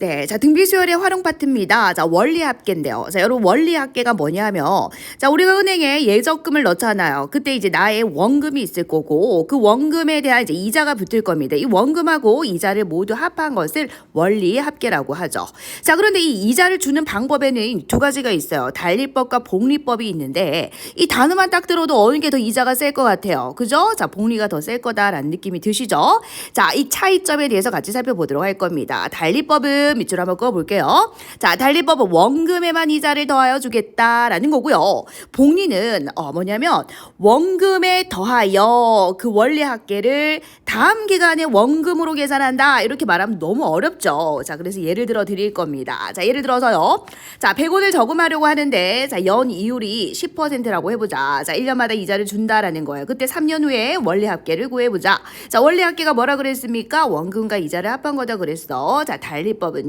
네, 자, 등비수열의 활용 파트입니다. 자, 원리합계인데요. 자, 여러분 원리합계가 뭐냐면, 자, 우리가 은행에 예적금을 넣잖아요. 그때 이제 나의 원금이 있을 거고, 그 원금에 대한 이제 이자가 붙을 겁니다. 이 원금하고 이자를 모두 합한 것을 원리합계라고 하죠. 자, 그런데 이 이자를 주는 방법에는 두 가지가 있어요. 달리법과 복리법이 있는데, 이 단어만 딱 들어도 어느 게 더 이자가 셀 것 같아요. 그죠? 자, 복리가 더 셀 거다라는 느낌이 드시죠? 자, 이 차이점에 대해서 같이 살펴보도록 할 겁니다. 달리법은 밑줄 한번 그어볼게요. 자, 달리법은 원금에만 이자를 더하여 주겠다라는 거고요. 복리는 뭐냐면 원금에 더하여 그 원리합계를 다음 기간에 원금으로 계산한다. 이렇게 말하면 너무 어렵죠. 자, 그래서 예를 들어 드릴 겁니다. 자, 예를 들어서요. 자, 100원을 저금하려고 하는데 자, 연 이율이 10%라고 해보자. 자, 1년마다 이자를 준다라는 거예요. 그때 3년 후에 원리합계를 구해보자. 자, 원리합계가 뭐라 그랬습니까? 원금과 이자를 합한 거다 그랬어. 자, 달리법은요.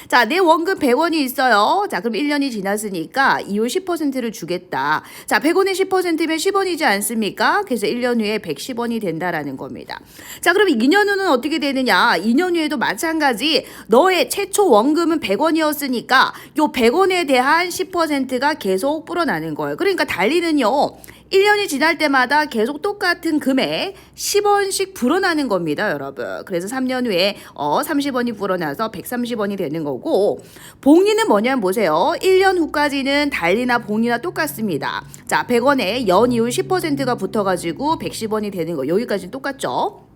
자, 내 원금 100원이 있어요. 자, 그럼 1년이 지났으니까 이율 10%를 주겠다. 자, 100원에 10%면 10원이지 않습니까? 그래서 1년 후에 110원이 된다라는 겁니다. 자, 그럼 2년 후는 어떻게 되느냐? 2년 후에도 마찬가지. 너의 최초 원금은 100원이었으니까 요 100원에 대한 10%가 계속 불어나는 거예요. 그러니까 달리는요. 1년이 지날 때마다 계속 똑같은 금액 10원씩 불어나는 겁니다, 여러분. 그래서 3년 후에 30원이 불어나서 130원이 되는 거고, 복리는 뭐냐면 보세요. 1년 후까지는 달리나 복리나 똑같습니다. 자, 100원에 연이율 10%가 붙어가지고 110원이 되는 거. 여기까지는 똑같죠?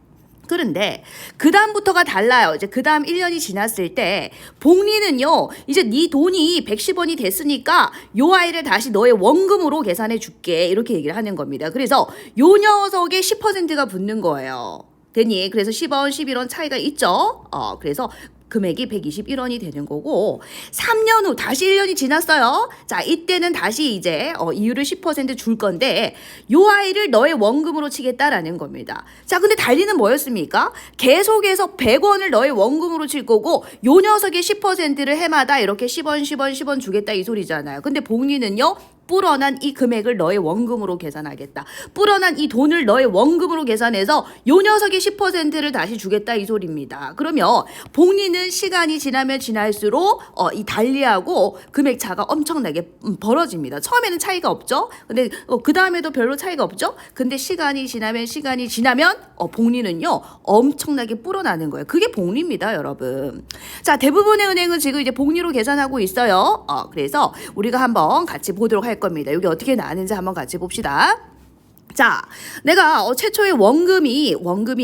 그런데 그 다음부터가 달라요. 이제 그 다음 1년이 지났을 때 복리는요. 이제 네 돈이 110원이 됐으니까 요 아이를 다시 너의 원금으로 계산해 줄게. 이렇게 얘기를 하는 겁니다. 그래서 요 녀석에 10%가 붙는 거예요. 되니? 그래서 10원, 11원 차이가 있죠. 그래서 금액이 121원이 되는 거고 3년 후 다시 1년이 지났어요. 자, 이때는 다시 이제 이율을 10% 줄 건데 요 아이를 너의 원금으로 치겠다라는 겁니다. 자, 근데 달리는 뭐였습니까? 계속해서 100원을 너의 원금으로 칠 거고 요 녀석의 10%를 해마다 이렇게 10원, 10원, 10원 주겠다 이 소리잖아요. 근데 복리는요. 불어난 이 금액을 너의 원금으로 계산하겠다. 불어난 이 돈을 너의 원금으로 계산해서 요 녀석의 10%를 다시 주겠다 이 소리입니다. 그러면 복리는 시간이 지나면 지날수록 이 달리하고 금액 차가 엄청나게 벌어집니다. 처음에는 차이가 없죠. 근데 그 다음에도 별로 차이가 없죠. 근데 시간이 지나면 복리는요 엄청나게 불어나는 거예요. 그게 복리입니다, 여러분. 자, 대부분의 은행은 지금 이제 복리로 계산하고 있어요. 그래서 우리가 한번 같이 보도록 할 겁니다. 여기 어떻게 나왔는지 한번 같이 봅시다. 자, 내가 최초의 원금이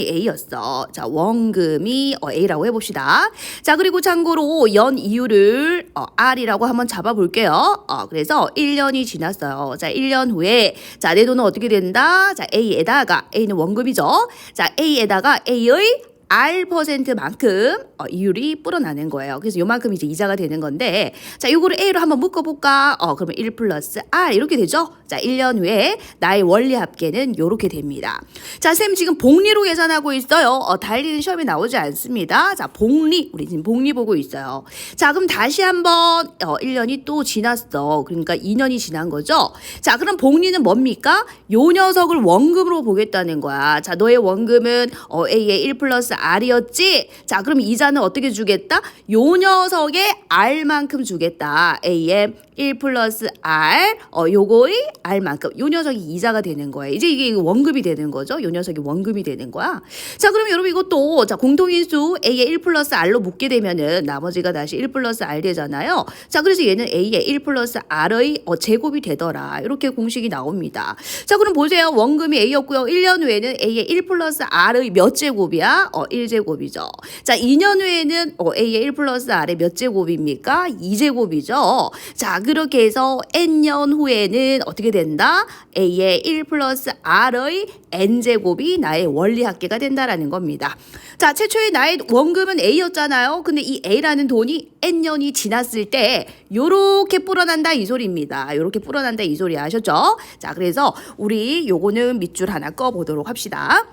A였어. 자, 원금이 A라고 해봅시다. 자, 그리고 참고로 연 이율을 R이라고 한번 잡아볼게요. 그래서 1년이 지났어요. 자, 1년 후에 자, 내 돈은 어떻게 된다? 자, A는 원금이죠. 자, A에다가 A의 R%만큼 이율이 불어나는 거예요. 그래서 요만큼 이제 이자가 되는 건데, 자, 요거를 A로 한번 묶어볼까? 그러면 1 플러스 R 이렇게 되죠? 자, 1년 후에 나의 원리합계는 요렇게 됩니다. 자, 쌤 지금 복리로 계산하고 있어요. 달리는 시험에 나오지 않습니다. 자, 복리. 우리 지금 복리 보고 있어요. 자, 그럼 다시 한번 1년이 또 지났어. 그러니까 2년이 지난 거죠? 자, 그럼 복리는 뭡니까? 요 녀석을 원금으로 보겠다는 거야. 자, 너의 원금은 A의 1 플러스 R이었지? 자, 그럼 이자는 어떻게 주겠다? 요 녀석의 R만큼 주겠다. A의 1 플러스 R, 요거의 R만큼. 요 녀석이 이자가 되는 거예요. 이제 이게 원금이 되는 거죠. 요 녀석이 원금이 되는 거야. 자, 그럼 여러분 이것도, 자, 공통인수 A의 1 플러스 R로 묶게 되면은 나머지가 다시 1 플러스 R 되잖아요. 자, 그래서 얘는 A의 1 플러스 R의 제곱이 되더라. 이렇게 공식이 나옵니다. 자, 그럼 보세요. 원금이 A였고요. 1년 후에는 A의 1 플러스 R의 몇 제곱이야? 1제곱이죠. 자, 2년 후에는 A의 1 플러스 R의 몇 제곱입니까? 2제곱이죠. 자, 그렇게 해서 N년 후에는 어떻게 된다? A의 1 플러스 R의 N제곱이 나의 원리합계가 된다라는 겁니다. 자, 최초의 나의 원금은 A였잖아요. 근데 이 A라는 돈이 N년이 지났을 때 요렇게 불어난다 이 소리입니다. 요렇게 불어난다 이 소리 아셨죠? 자, 그래서 우리 요거는 밑줄 하나 꺼보도록 합시다.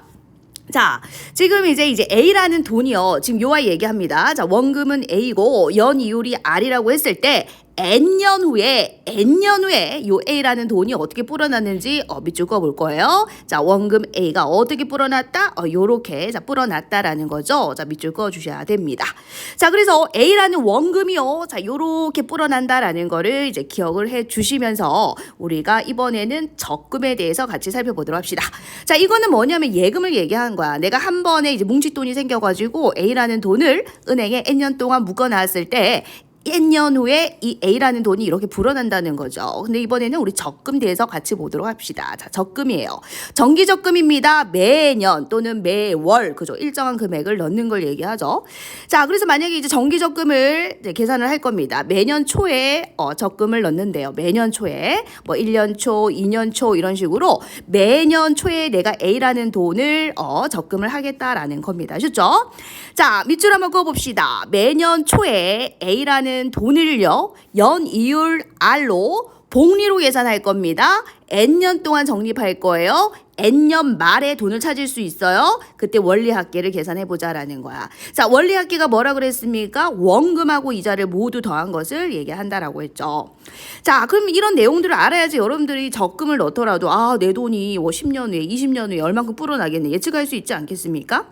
자, 지금 이제 A라는 돈이요. 지금 요 아이 얘기합니다. 자, 원금은 A고 연 이율이 R이라고 했을 때 N년 후에 요 A라는 돈이 어떻게 불어났는지 밑줄 그어 거예요. 자, 원금 A가 어떻게 불어났다? 요렇게 자 불어났다라는 거죠. 자, 밑줄 그어 주셔야 됩니다. 자, 그래서 A라는 원금이요. 자, 요렇게 불어난다라는 거를 이제 기억을 해 주시면서 우리가 이번에는 적금에 대해서 같이 살펴보도록 합시다. 자, 이거는 뭐냐면 예금을 얘기한 거야. 내가 한 번에 이제 뭉칫돈이 생겨가지고 A라는 돈을 은행에 N년 동안 묶어놨을 때 N년 후에 이 A라는 돈이 이렇게 불어난다는 거죠. 근데 이번에는 우리 적금 대해서 같이 보도록 합시다. 자, 적금이에요. 정기적금입니다. 매년 또는 매월, 그죠? 일정한 금액을 넣는 걸 얘기하죠. 자, 그래서 만약에 이제 정기적금을 이제 계산을 할 겁니다. 매년 초에 적금을 넣는데요. 매년 초에 뭐 1년 초, 2년 초 이런 식으로 매년 초에 내가 A라는 돈을 적금을 하겠다라는 겁니다. 아셨죠? 자, 밑줄 한번 그어봅시다. 매년 초에 A라는 돈을요, 연이율 R로 복리로 계산할 겁니다. N년 동안 적립할 거예요. N년 말에 돈을 찾을 수 있어요. 그때 원리합계를 계산해보자라는 거야. 자, 원리합계가 뭐라 그랬습니까? 원금하고 이자를 모두 더한 것을 얘기한다라고 했죠. 자, 그럼 이런 내용들을 알아야지 여러분들이 적금을 넣더라도 내 돈이 10년 후에 20년 후에 얼만큼 불어나겠네 예측할 수 있지 않겠습니까?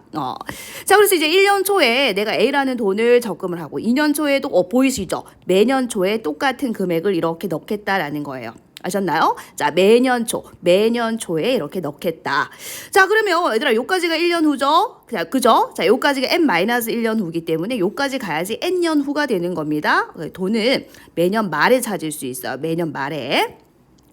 자, 그래서 이제 1년 초에 내가 A라는 돈을 적금을 하고 2년 초에도 보이시죠? 매년 초에 똑같은 금액을 이렇게 넣겠다라는 거예요. 아셨나요? 자, 매년 초에 이렇게 넣겠다. 자, 그러면 얘들아 요까지가 1년 후죠? 그죠? 자, 요까지가 N-1년 후기 때문에 요까지 가야지 N년 후가 되는 겁니다. 돈은 매년 말에 찾을 수 있어요. 매년 말에.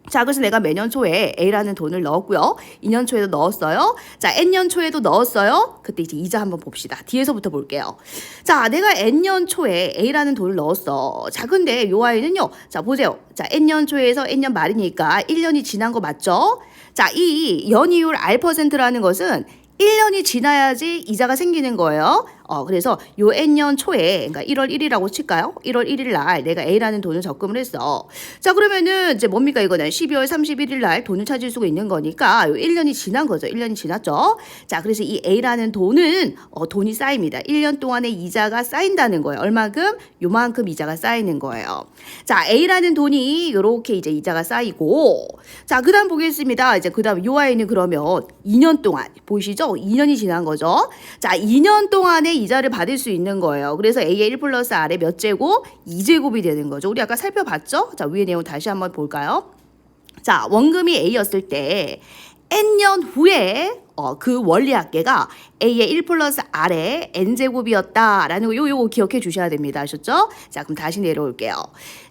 자, 그래서 내가 매년 초에 A라는 돈을 넣었고요. 2년 초에도 넣었어요. 자, N년 초에도 넣었어요. 그때 이제 이자 한번 봅시다. 뒤에서부터 볼게요. 자, 내가 N년 초에 A라는 돈을 넣었어. 자, 근데 요 아이는요. 자, 보세요. 자, N년 초에서 N년 말이니까 1년이 지난 거 맞죠? 자, 이 연이율 R%라는 것은 1년이 지나야지 이자가 생기는 거예요. 그래서 요 N년 초에, 그러니까 1월 1일이라고 칠까요? 1월 1일 날 내가 A라는 돈을 적금을 했어. 자, 그러면은 이제 뭡니까 이거는 12월 31일 날 돈을 찾을 수가 있는 거니까 요 1년이 지난 거죠. 1년이 지났죠. 자, 그래서 이 A라는 돈은 돈이 쌓입니다. 1년 동안의 이자가 쌓인다는 거예요. 얼마큼? 요만큼 이자가 쌓이는 거예요. 자, A라는 돈이 요렇게 이제 이자가 쌓이고, 자, 그다음 보겠습니다. 이제 그다음 요 아이는 그러면 2년 동안 보이시죠? 2년이 지난 거죠. 자, 2년 동안의 이자를 받을 수 있는 거예요. 그래서 A의 1 플러스 R의 몇 제곱? 2제곱이 되는 거죠. 우리 아까 살펴봤죠? 자, 위의 내용 다시 한번 볼까요? 자, 원금이 A였을 때 N년 후에 그 원리합계가 A의 1 플러스 R의 N제곱이었다라는 거 요거 기억해 주셔야 됩니다. 아셨죠? 자, 그럼 다시 내려올게요.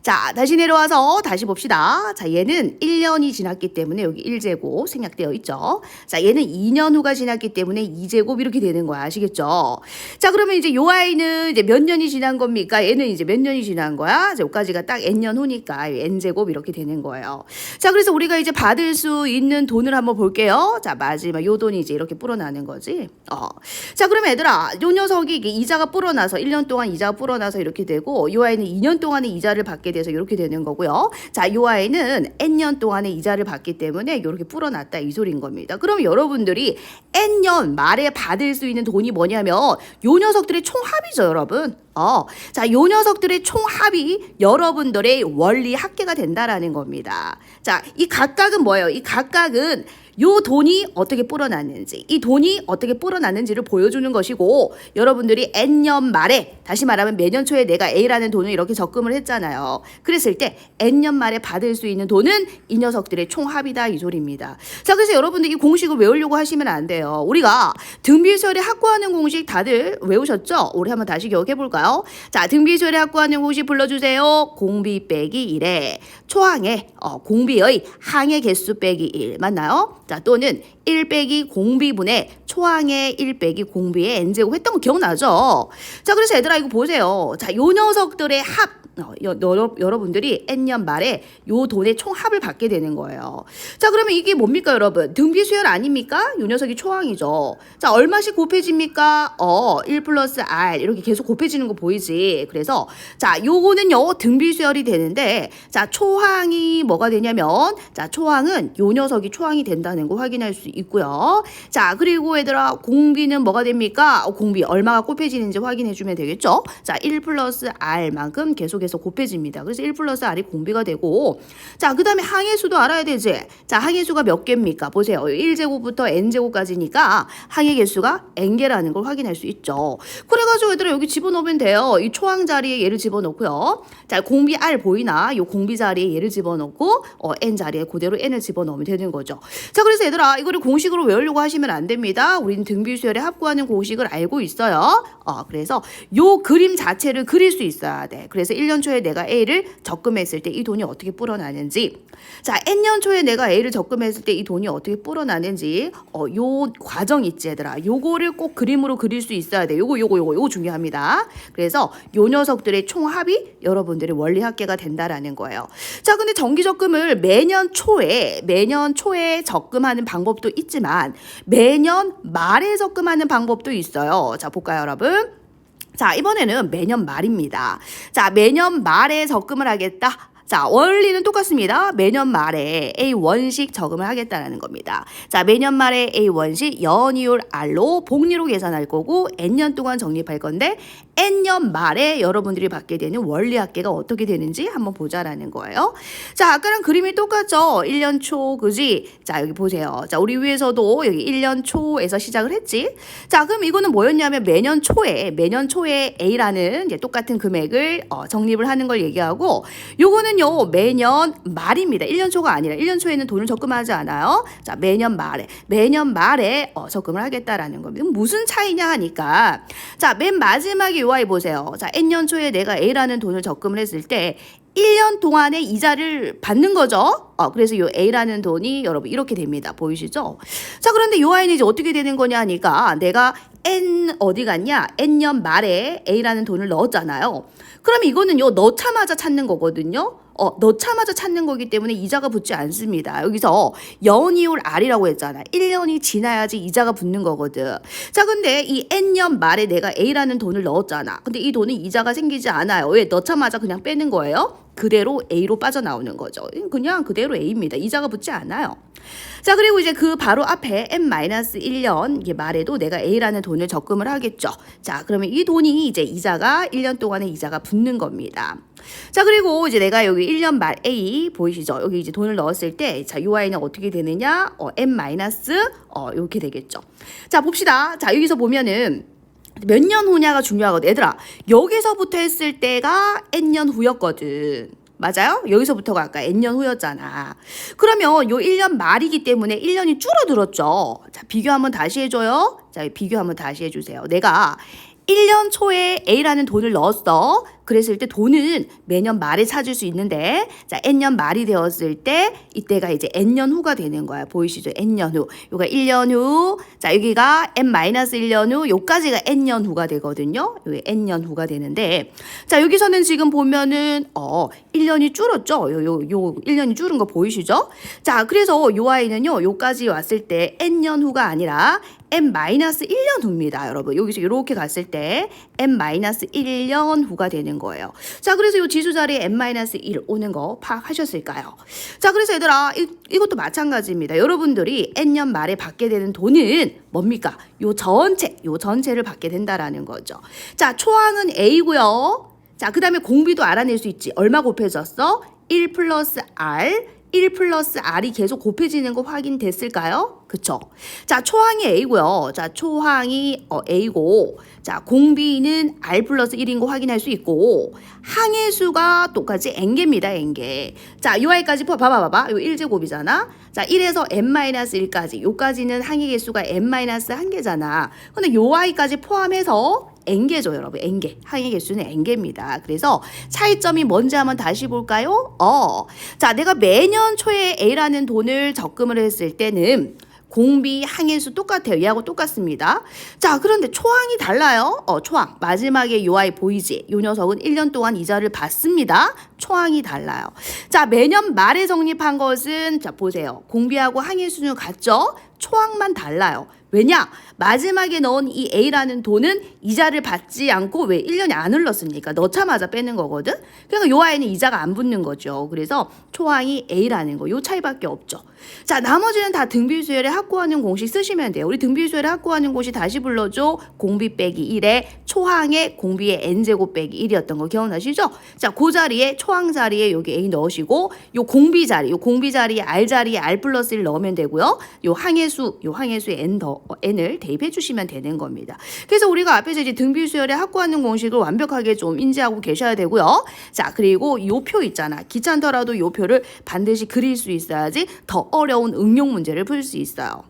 자, 다시 내려와서 다시 봅시다. 자, 얘는 1년이 지났기 때문에 여기 1제곱 생략되어 있죠. 자, 얘는 2년 후가 지났기 때문에 2제곱 이렇게 되는 거야. 아시겠죠? 자, 그러면 이제 요 아이는 이제 몇 년이 지난 겁니까? 얘는 이제 몇 년이 지난 거야? 자, 여기까지가 딱 N년 후니까 N제곱 이렇게 되는 거예요. 자, 그래서 우리가 이제 받을 수 있는 돈을 한번 볼게요. 자, 마지막 요 돈이 이제 이렇게 불어나는 거지. 자, 그러면 얘들아, 요 녀석이 이게 이자가 불어나서 1년 동안 이자가 불어나서 이렇게 되고, 요 아이는 2년 동안의 이자를 받게 돼서 이렇게 되는 거고요. 자, 요 아이는 N년 동안의 이자를 받기 때문에 이렇게 불어났다 이 소리인 겁니다. 그럼 여러분들이 N년 말에 받을 수 있는 돈이 뭐냐면 요 녀석들의 총합이죠, 여러분. 자, 요 녀석들의 총합이 여러분들의 원리 합계가 된다라는 겁니다. 자, 이 각각은 뭐예요? 이 각각은 요 돈이 어떻게 불어났는지, 이 돈이 어떻게 불어났는지를 보여주는 것이고, 여러분들이 N년 말에, 다시 말하면 매년 초에 내가 A라는 돈을 이렇게 적금을 했잖아요. 그랬을 때 N년 말에 받을 수 있는 돈은 이 녀석들의 총합이다 이 소리입니다. 자, 그래서 여러분들 이 공식을 외우려고 하시면 안 돼요. 우리가 등비수열에 확보하는 공식 다들 외우셨죠? 우리 한번 다시 기억해 볼까요? 자, 등비수열에 확보하는 공식 불러주세요. 공비 빼기 1에 초항의 공비의 항의 개수 빼기 1 맞나요? 자, 또는 1 빼기 공비분의 초항의 1 빼기 공비의 n제곱 했던 거 기억나죠? 자, 그래서 얘들아 이거 보세요. 자, 요 녀석들의 합 여러분들이 N년 말에 요 돈의 총합을 받게 되는 거예요. 자, 그러면 이게 뭡니까 여러분? 등비수열 아닙니까? 요 녀석이 초항이죠. 자, 얼마씩 곱해집니까? 1 플러스 R 이렇게 계속 곱해지는 거 보이지? 그래서 자, 요거는요 등비수열이 되는데, 자, 초항이 뭐가 되냐면, 자, 초항은 요 녀석이 초항이 된다는 거 확인할 수 있고요. 자, 그리고 얘들아 공비는 뭐가 됩니까? 공비 얼마가 곱해지는지 확인해 주면 되겠죠? 자, 1 플러스 R만큼 계속해서 계속 곱해집니다. 그래서 1 플러스 R이 공비가 되고, 자, 그 다음에 항해수도 알아야 되지. 자, 항해수가 몇 개입니까? 보세요. 1제곱부터 n제곱까지니까 항해 개수가 n개라는 걸 확인할 수 있죠. 그래가지고 얘들아 여기 집어넣으면 돼요. 이 초항 자리에 얘를 집어넣고요. 자, 공비 R 보이나? 요 공비 자리에 얘를 집어넣고 n 자리에 그대로 n을 집어넣으면 되는 거죠. 자, 그래서 얘들아 이거를 공식으로 외우려고 하시면 안 됩니다. 우리는 등비수열에 합구하는 공식을 알고 있어요. 그래서 요 그림 자체를 그릴 수 있어야 돼. 그래서 1년 초에 내가 A를 적금했을 때 이 돈이 어떻게 불어나는지, 자, n년 초에 내가 A를 적금했을 때 이 돈이 어떻게 불어나는지 요 과정 있지 얘들아. 요거를 꼭 그림으로 그릴 수 있어야 돼. 요거 중요합니다. 그래서 요 녀석들의 총합이 여러분들의 원리 합계가 된다라는 거예요. 자, 근데 정기 적금을 매년 초에 적금하는 방법도 있지만 매년 말에 적금하는 방법도 있어요. 자, 볼까요, 여러분? 자, 이번에는 매년 말입니다. 자, 매년 말에 적금을 하겠다. 자, 원리는 똑같습니다. 매년 말에 A1씩 적금을 하겠다라는 겁니다. 자, 매년 말에 A1씩 연이율 R로 복리로 계산할 거고 N년 동안 적립할 건데 N년 말에 여러분들이 받게 되는 원리 합계가 어떻게 되는지 한번 보자라는 거예요. 자, 아까랑 그림이 똑같죠? 1년 초, 그지? 자, 여기 보세요. 자, 우리 위에서도 여기 1년 초에서 시작을 했지? 자, 그럼 이거는 뭐였냐면 매년 초에 A라는 이제 똑같은 금액을 적립을 하는 걸 얘기하고, 요거는 매년 말입니다. 1년 초가 아니라 1년 초에는 돈을 적금하지 않아요. 자, 매년 말에 적금을 하겠다라는 겁니다. 무슨 차이냐 하니까, 자, 맨 마지막에 요 아이 보세요. 자, n년 초에 내가 A라는 돈을 적금을 했을 때 1년 동안의 이자를 받는 거죠. 그래서 요 A라는 돈이 여러분 이렇게 됩니다. 보이시죠? 자, 그런데 요 아이는 이제 어떻게 되는 거냐 하니까, 내가 어디 갔냐? n년 말에 A라는 돈을 넣었잖아요. 그럼 이거는 넣자마자 찾는 거거든요. 넣자마자 찾는 거기 때문에 이자가 붙지 않습니다. 여기서 연이율 R이라고 했잖아. 1년이 지나야지 이자가 붙는 거거든. 자, 근데 이 n년 말에 내가 A라는 돈을 넣었잖아. 근데 이 돈은 이자가 생기지 않아요. 왜? 넣자마자 그냥 빼는 거예요. 그대로 A로 빠져나오는 거죠. 그냥 그대로 A입니다. 이자가 붙지 않아요. 자, 그리고 이제 그 바로 앞에 n-1년 이게 말에도 내가 A라는 돈을 적금을 하겠죠. 자, 그러면 이 돈이 이제 이자가 1년 동안의 이자가 붙는 겁니다. 자, 그리고 이제 내가 여기 1년 말 A 보이시죠? 여기 이제 돈을 넣었을 때, 자, 요 아이는 어떻게 되느냐? n- 이렇게 되겠죠. 자, 봅시다. 자, 여기서 보면은 몇 년 후냐가 중요하거든. 얘들아, 여기서부터 했을 때가 n년 후였거든. 맞아요? 여기서부터가 아까 n년 후였잖아. 그러면 요 1년 말이기 때문에 1년이 줄어들었죠. 자, 비교 한번 다시 해줘요. 자, 비교 한번 다시 해주세요. 내가 1년 초에 A라는 돈을 넣었어. 그랬을 때 돈은 매년 말에 찾을 수 있는데, 자, n년 말이 되었을 때 이때가 이제 n년 후가 되는 거야. 보이시죠? n년 후. 요가 1년 후. 자, 여기가 n-1년 후. 요까지가 n년 후가 되거든요. 요게 n년 후가 되는데, 자, 여기서는 지금 보면은 1년이 줄었죠. 요 1년이 줄은 거 보이시죠? 자, 그래서 요 아이는요. 요까지 왔을 때 n년 후가 아니라 n-1년 후입니다. 여러분, 여기서 이렇게 갔을 때 n-1년 후가 되는 거예요. 자, 그래서 이 지수 자리에 n-1 오는 거 파악하셨을까요? 자, 그래서 얘들아, 이것도 마찬가지입니다. 여러분들이 n년 말에 받게 되는 돈은 뭡니까? 요 전체를 받게 된다라는 거죠. 자, 초항은 A고요. 자, 그 다음에 공비도 알아낼 수 있지. 얼마 곱해졌어? 1 플러스 R. 1 플러스 R이 계속 곱해지는 거 확인됐을까요? 그쵸? 자, 초항이 A고요. 자, 초항이 A고, 자, 공비는 R 플러스 1인 거 확인할 수 있고, 항해수가 똑같이 N개입니다, N개. 자, 요 아이까지 봐봐. 요 1제곱이잖아. 자, 1에서 n-1까지. 요까지는 항해개수가 n-1개잖아. 근데 요 아이까지 포함해서 N개죠, 여러분. N개. 항해 개수는 N개입니다. 그래서 차이점이 뭔지 한번 다시 볼까요? 자, 내가 매년 초에 A라는 돈을 적금을 했을 때는 공비, 항해수 똑같아요. 얘하고 똑같습니다. 자, 그런데 초항이 달라요. 초항. 마지막에 요 아이 보이지? 요 녀석은 1년 동안 이자를 받습니다. 초항이 달라요. 자, 매년 말에 적립한 것은, 자, 보세요. 공비하고 항해수는 같죠? 초항만 달라요. 왜냐? 마지막에 넣은 이 A라는 돈은 이자를 받지 않고 왜 1년이 안 흘렀으니까 넣자마자 빼는 거거든? 그러니까 요 아이는 이자가 안 붙는 거죠. 그래서 초항이 A라는 거, 요 차이밖에 없죠. 자, 나머지는 다 등비수열에 확보하는 공식 쓰시면 돼요. 우리 등비수열에 확보하는 공식 다시 불러줘. 공비 빼기 1에 초항의 공비의 n제곱 빼기 1이었던 거 기억나시죠? 자, 그 자리에 초항 자리에 여기 A 넣으시고 요 공비 자리에 R 자리에 R 플러스 1 넣으면 되고요. 요 항해수의 n을 대입해 주시면 되는 겁니다. 그래서 우리가 앞에서 이제 등비수열에 확보하는 공식을 완벽하게 좀 인지하고 계셔야 되고요. 자, 그리고 요 표 있잖아. 귀찮더라도 요 표를 반드시 그릴 수 있어야지 더 어려운 응용 문제를 풀 수 있어요.